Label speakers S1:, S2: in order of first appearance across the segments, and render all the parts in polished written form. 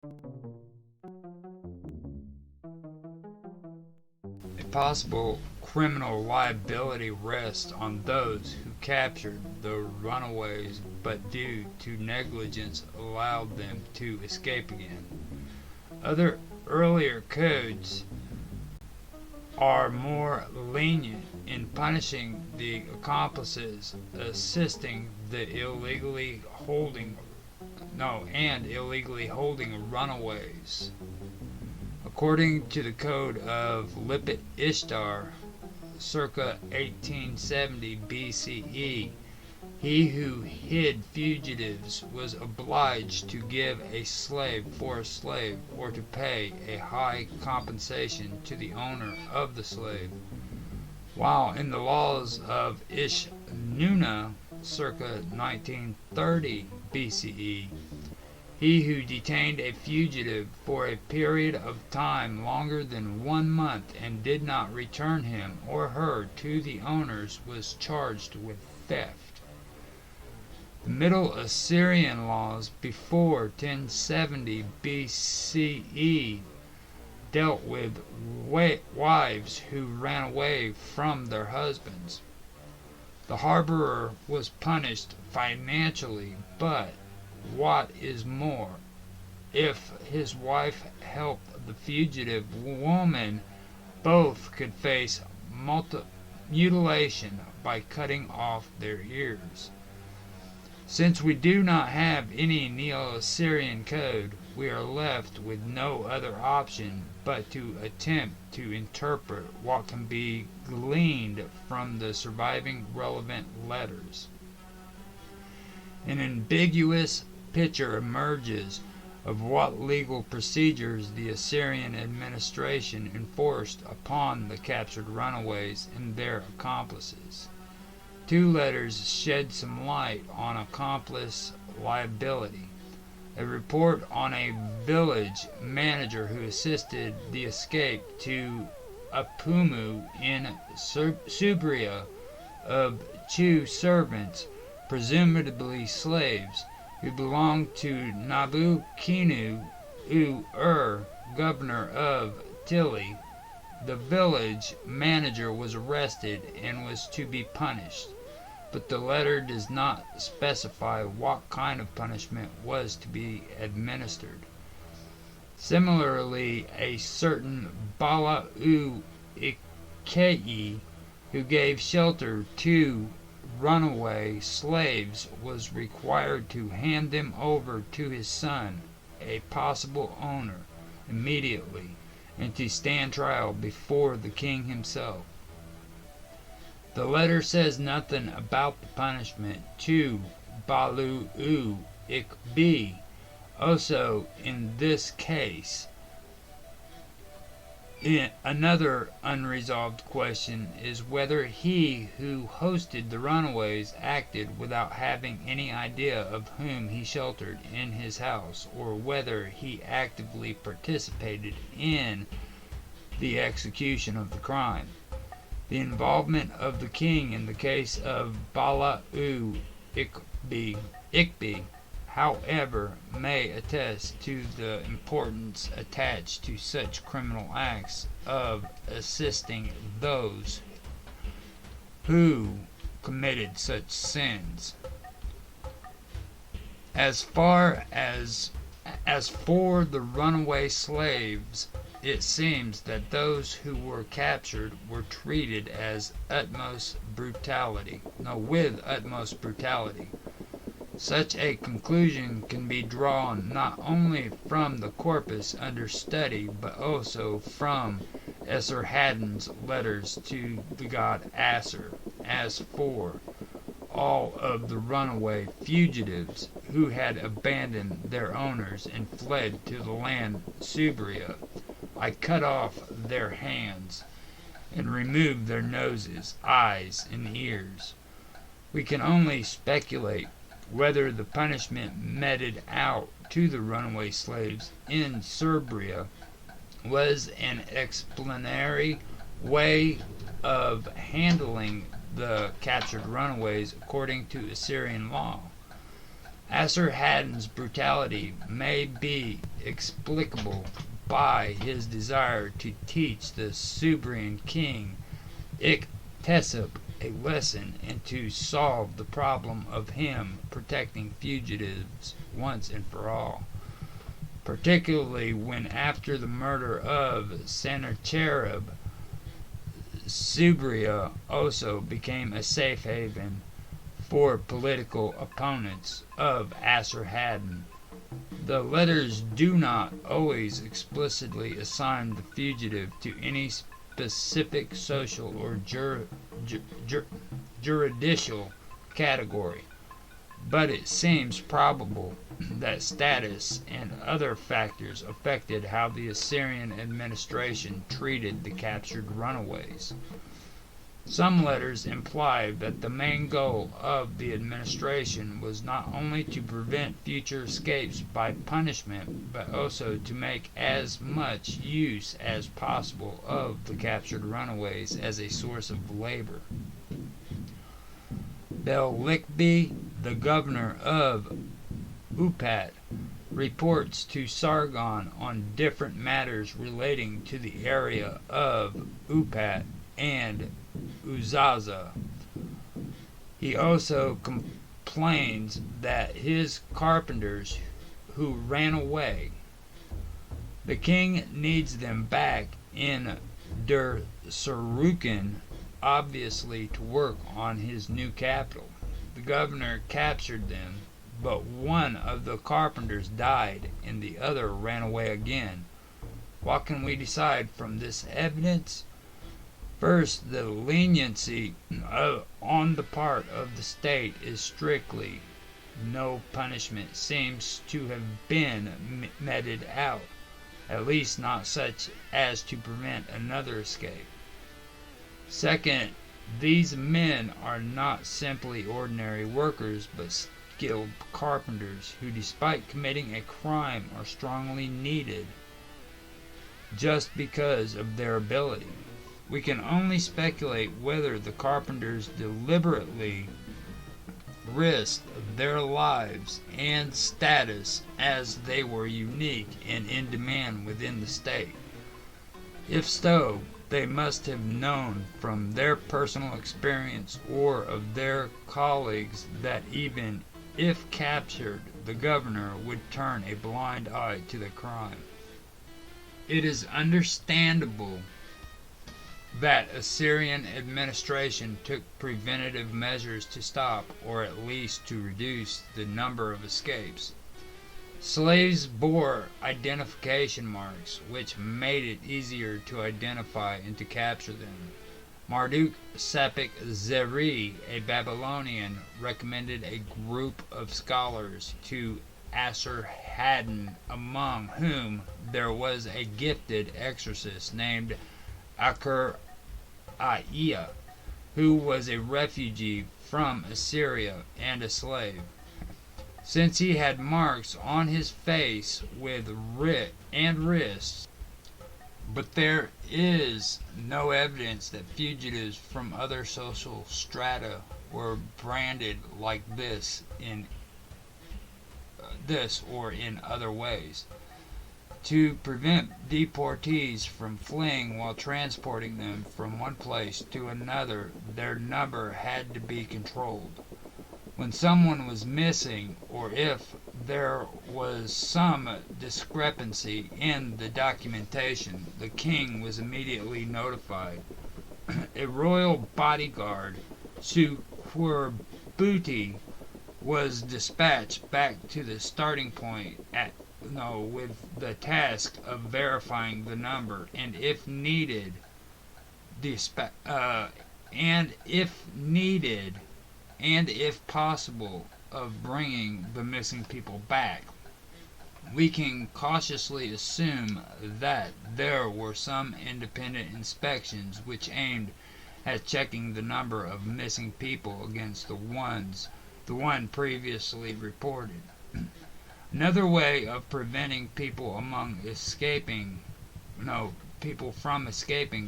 S1: A possible criminal liability rests on those who captured the runaways but due to negligence allowed them to escape again. Other earlier codes are more lenient in punishing the accomplices assisting the illegally holding runaways. According to the code of Lipit Ishtar, circa 1870 BCE, he who hid fugitives was obliged to give a slave for a slave or to pay a high compensation to the owner of the slave, while in the laws of Ishnuna, circa 1930 BCE, he who detained a fugitive for a period of time longer than 1 month and did not return him or her to the owners was charged with theft. The Middle Assyrian laws before 1070 BCE dealt with wives who ran away from their husbands. The harborer was punished financially, but what is more, if his wife helped the fugitive woman, both could face mutilation by cutting off their ears. Since we do not have any Neo-Assyrian code, we are left with no other option but to attempt to interpret what can be gleaned from the surviving relevant letters. An ambiguous picture emerges of what legal procedures the Assyrian administration enforced upon the captured runaways and their accomplices. Two letters shed some light on accomplice liability. A report on a village manager who assisted the escape to Apumu in Subria of two servants, presumably slaves, who belonged to Nabukinu governor of Tili. The village manager was arrested and was to be punished, but the letter does not specify what kind of punishment was to be administered. Similarly, a certain Bala'u Ikei, who gave shelter to runaway slaves, was required to hand them over to his son, a possible owner, immediately, and to stand trial before the king himself. The letter says nothing about the punishment to Balu'u Ikbi. Also, in this case, another unresolved question is whether he who hosted the runaways acted without having any idea of whom he sheltered in his house, or whether he actively participated in the execution of the crime. The involvement of the king in the case of Bala'u Ikbi, however, may attest to the importance attached to such criminal acts of assisting those who committed such sins. As for the runaway slaves, it seems that those who were captured were treated with utmost brutality. Such a conclusion can be drawn not only from the corpus under study, but also from Esarhaddon's letters to the god Asur. As for all of the runaway fugitives who had abandoned their owners and fled to the land Subria, I cut off their hands and removed their noses, eyes, and ears. We can only speculate whether the punishment meted out to the runaway slaves in Subria was an explanatory way of handling the captured runaways according to Assyrian law. Esarhaddon's brutality may be explicable by his desire to teach the Subrian king Iktesib a lesson and to solve the problem of him protecting fugitives once and for all, particularly when after the murder of Sennacherib, Subria also became a safe haven for political opponents of Esarhaddon. The letters do not always explicitly assign the fugitive to any specific social or juridical category, but it seems probable that status and other factors affected how the Assyrian administration treated the captured runaways. Some letters imply that the main goal of the administration was not only to prevent future escapes by punishment, but also to make as much use as possible of the captured runaways as a source of labor. Bel-Likbi, the governor of Upat, reports to Sargon on different matters relating to the area of Upat and Uzaza. He also complains that his carpenters who ran away, the king needs them back in Der Sarukin, obviously to work on his new capital. The governor captured them, but one of the carpenters died and the other ran away again. What can we decide from this evidence? First, the leniency on the part of the state is strictly. No punishment seems to have been meted out, at least not such as to prevent another escape. Second, these men are not simply ordinary workers, but skilled carpenters who, despite committing a crime, are strongly needed just because of their ability. We can only speculate whether the carpenters deliberately risked their lives and status as they were unique and in demand within the state. If so, they must have known from their personal experience or of their colleagues that even if captured, the governor would turn a blind eye to the crime. It is understandable that Assyrian administration took preventative measures to stop, or at least to reduce, the number of escapes. Slaves bore identification marks, which made it easier to identify and to capture them. Marduk Sapik Zeri, a Babylonian, recommended a group of scholars to Esarhaddon, among whom there was a gifted exorcist named Akariah, who was a refugee from Assyria and a slave. Since he had marks on his face with wrists, but there is no evidence that fugitives from other social strata were branded like this or in other ways. To prevent deportees from fleeing while transporting them from one place to another, their number had to be controlled. When someone was missing, or if there was some discrepancy in the documentation, the king was immediately notified. A royal bodyguard, Sukhurbuti, was dispatched back to the starting point with the task of verifying the number, and if needed, and if possible, of bringing the missing people back. We can cautiously assume that there were some independent inspections which aimed at checking the number of missing people against the one previously reported. Another way of preventing people from escaping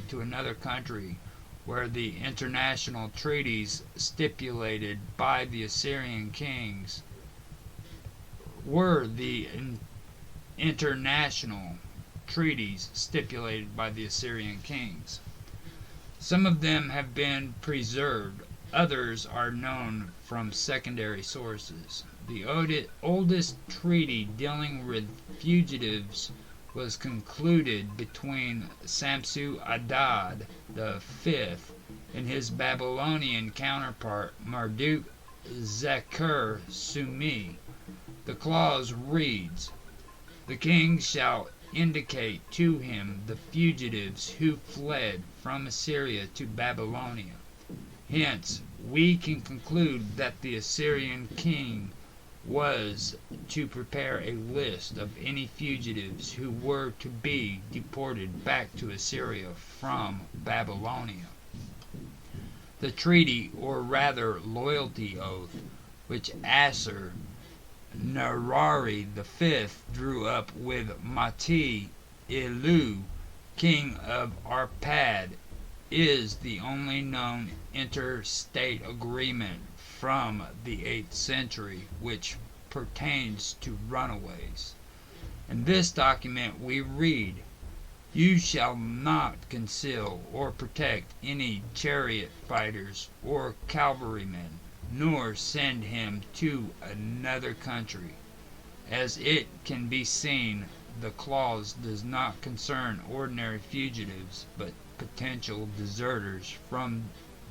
S1: to another country where the international treaties stipulated by the Assyrian kings were the international treaties stipulated by the Assyrian kings. Some of them have been preserved, others are known from secondary sources. The oldest treaty dealing with fugitives was concluded between Samsu-Adad V and his Babylonian counterpart Marduk Zeker Sumi. The clause reads, "The king shall indicate to him the fugitives who fled from Assyria to Babylonia." Hence, we can conclude that the Assyrian king was to prepare a list of any fugitives who were to be deported back to Assyria from Babylonia. The treaty, or rather loyalty oath, which Assur-Nirari V drew up with Mati-Ilu, king of Arpad, is the only known interstate agreement from the 8th century which pertains to runaways. In this document we read, "You shall not conceal or protect any chariot fighters or cavalrymen, nor send him to another country." As it can be seen, the clause does not concern ordinary fugitives, but potential deserters from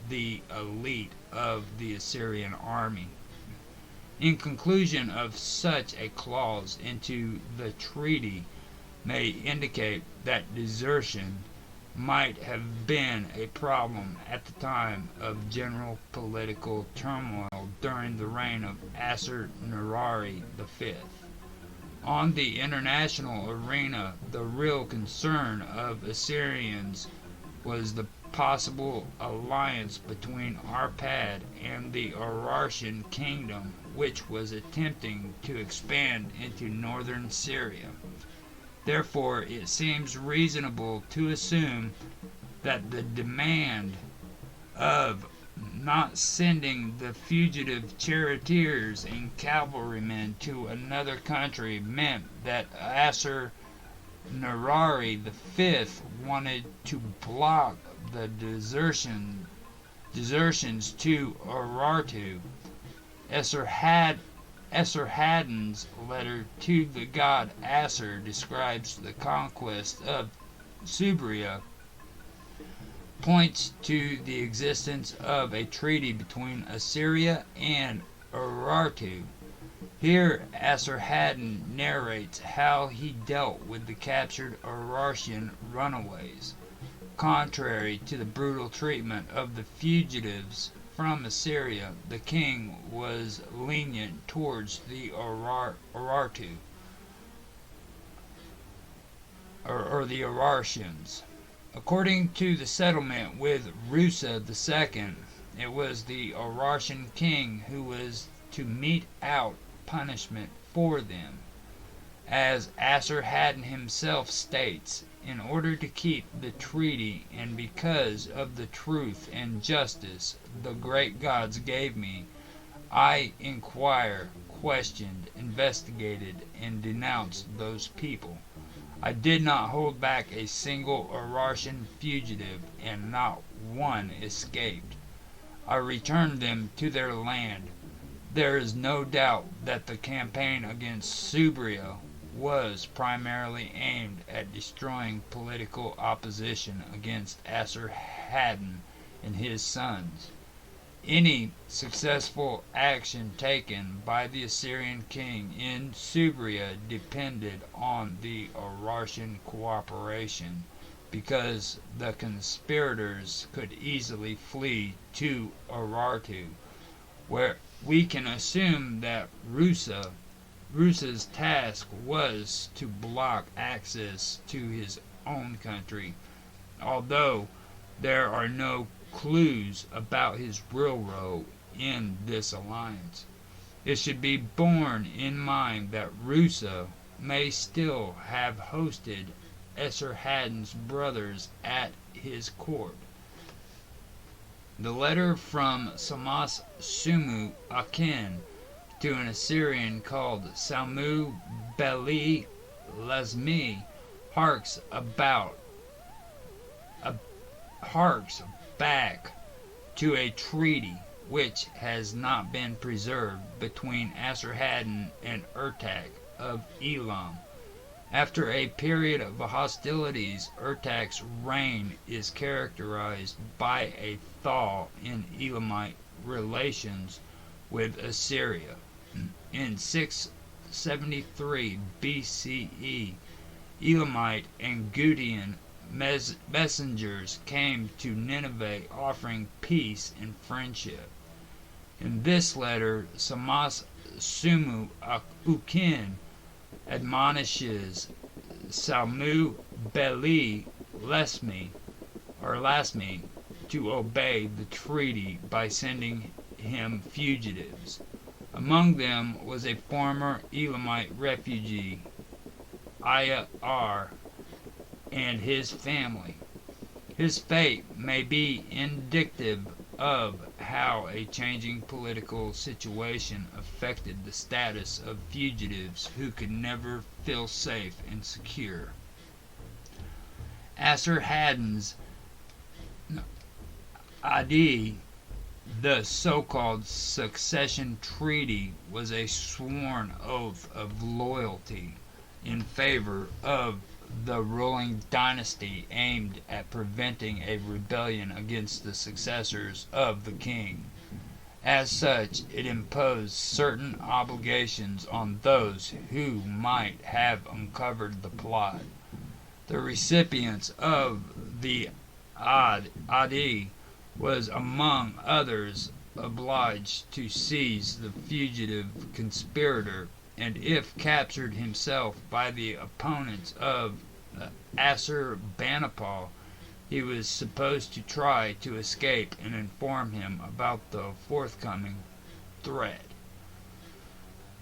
S1: the elite of the Assyrian army. In conclusion of such a clause into the treaty may indicate that desertion might have been a problem at the time of general political turmoil during the reign of Assur-Nirari V. On the international arena, the real concern of Assyrians was the possible alliance between Arpad and the Urartian kingdom, which was attempting to expand into northern Syria. Therefore, it seems reasonable to assume that the demand of not sending the fugitive charioteers and cavalrymen to another country meant that Assur-Nirari V wanted to block the desertions to Urartu. Esarhaddon's letter to the god Assur describes the conquest of Subria, points to the existence of a treaty between Assyria and Urartu. Here Esarhaddon narrates how he dealt with the captured Urartian runaways. Contrary to the brutal treatment of the fugitives from Assyria, the king was lenient towards the Urartu, or the Urartians. According to the settlement with Rusa II, it was the Urartian king who was to mete out punishment for them. As Assarhaddon himself states, "In order to keep the treaty and because of the truth and justice the great gods gave me, I inquired, questioned, investigated, and denounced those people. I did not hold back a single Urartian fugitive, and not one escaped. I returned them to their land." There is no doubt that the campaign against Subria was primarily aimed at destroying political opposition against Assarhaddon and his sons. Any successful action taken by the Assyrian king in Subria depended on the Urartian cooperation, because the conspirators could easily flee to Urartu, where we can assume that Rusa's task was to block access to his own country, although there are no clues about his real role in this alliance. It should be borne in mind that Rusa may still have hosted Esarhaddon's brothers at his court. The letter from Samas Sumu Akin to an Assyrian called Salmu Beli Lesmi, harks back to a treaty which has not been preserved between Esarhaddon and Urtak of Elam. After a period of hostilities, Urtak's reign is characterized by a thaw in Elamite relations with Assyria. In 673 BCE, Elamite and Gutian messengers came to Nineveh offering peace and friendship. In this letter, Samas Sumu Ukin admonishes Salmu Beli Lasmi to obey the treaty by sending him fugitives. Among them was a former Elamite refugee, Ayar, and his family. His fate may be indicative of how a changing political situation affected the status of fugitives who could never feel safe and secure. Esarhaddon's Adi, the so-called succession treaty, was a sworn oath of loyalty in favor of the ruling dynasty aimed at preventing a rebellion against the successors of the king. As such, it imposed certain obligations on those who might have uncovered the plot. The recipients of the Adi was, among others, obliged to seize the fugitive conspirator, and if captured himself by the opponents of Assurbanipal, he was supposed to try to escape and inform him about the forthcoming threat.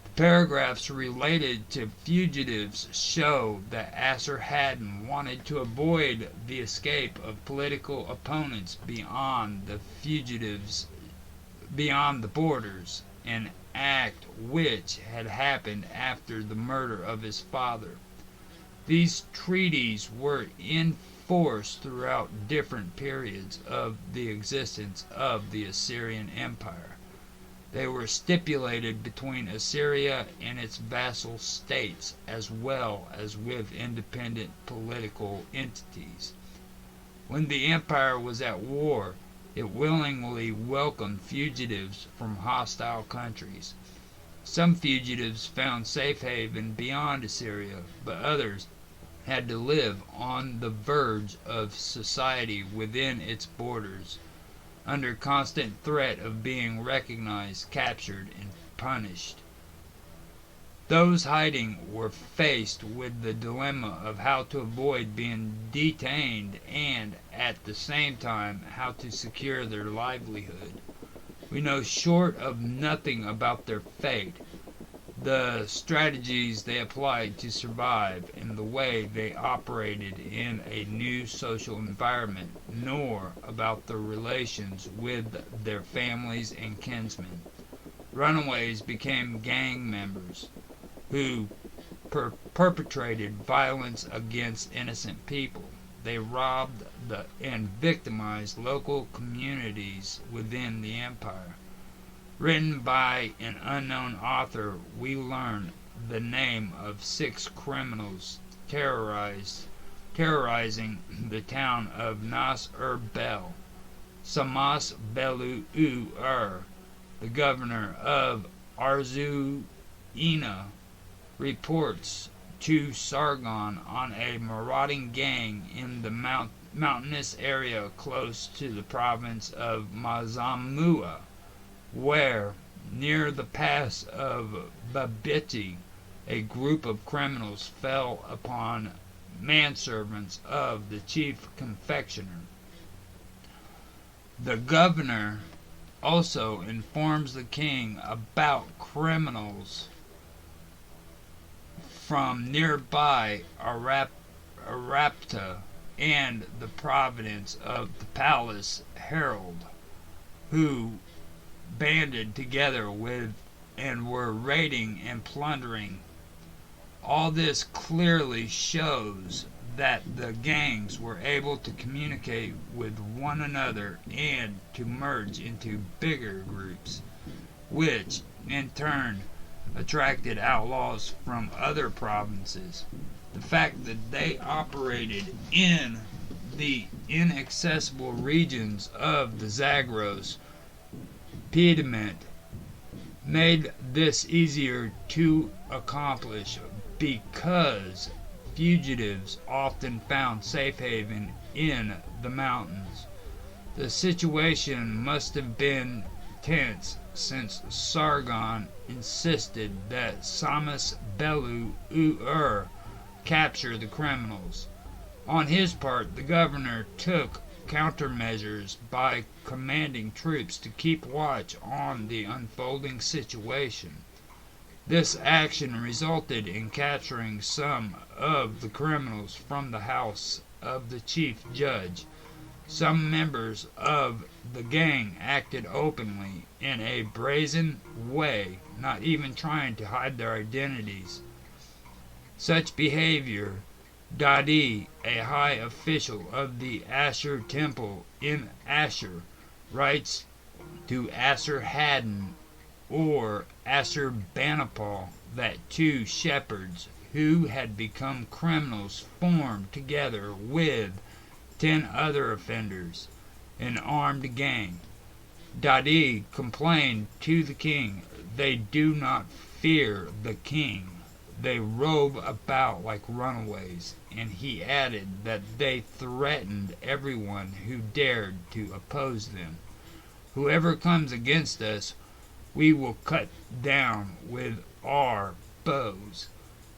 S1: The paragraphs related to fugitives show that Esarhaddon wanted to avoid the escape of political opponents beyond the borders, an act which had happened after the murder of his father. These treaties were in force throughout different periods of the existence of the Assyrian Empire. They were stipulated between Assyria and its vassal states, as well as with independent political entities. When the empire was at war, it willingly welcomed fugitives from hostile countries. Some fugitives found safe haven beyond Assyria, but others had to live on the verge of society within its borders, under constant threat of being recognized, captured, and punished. Those hiding were faced with the dilemma of how to avoid being detained and, at the same time, how to secure their livelihood. We know short of nothing about their fate, the strategies they applied to survive, and the way they operated in a new social environment, nor about their relations with their families and kinsmen. Runaways became gang members who perpetrated violence against innocent people. They robbed and victimized local communities within the empire. Written by an unknown author, we learn the name of 6 criminals terrorizing the town of Nas-ur-Bel. Samas Belu-ur, the governor of Arzuina, reports to Sargon on a marauding gang in the mountainous area close to the province of Mazamua, where, near the pass of Babiti, a group of criminals fell upon manservants of the chief confectioner. The governor also informs the king about criminals from nearby Arapta and the province of the palace herald, who banded together with and were raiding and plundering. All this clearly shows that the gangs were able to communicate with one another and to merge into bigger groups, which in turn attracted outlaws from other provinces. The fact that they operated in the inaccessible regions of the Zagros Piedmont made this easier to accomplish because fugitives often found safe haven in the mountains. The situation must have been tense since Sargon insisted that Samus Belu Ur capture the criminals. On his part, the governor took countermeasures by commanding troops to keep watch on the unfolding situation. This action resulted in capturing some of the criminals from the house of the chief judge. Some members of the gang acted openly in a brazen way, not even trying to hide their identities. Such behavior, Dadi, a high official of the Ashur temple in Ashur, writes to Assur-Haddon or Assur-Banipal that two shepherds who had become criminals formed together with 10 other offenders, an armed gang. Dadi complained to the king, "They do not fear the king. They rove about like runaways," and he added that they threatened everyone who dared to oppose them. "Whoever comes against us, we will cut down with our bows,"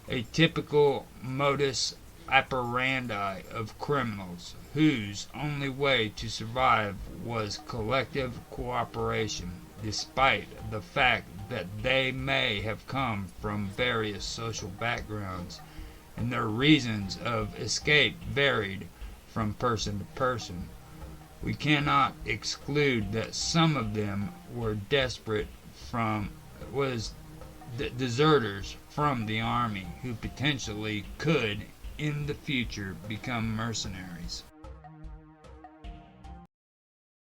S1: a typical modus operandi of criminals whose only way to survive was collective cooperation, despite the fact that they may have come from various social backgrounds and their reasons of escape varied from person to person. We cannot exclude that some of them were deserters from the army who potentially could in the future become mercenaries.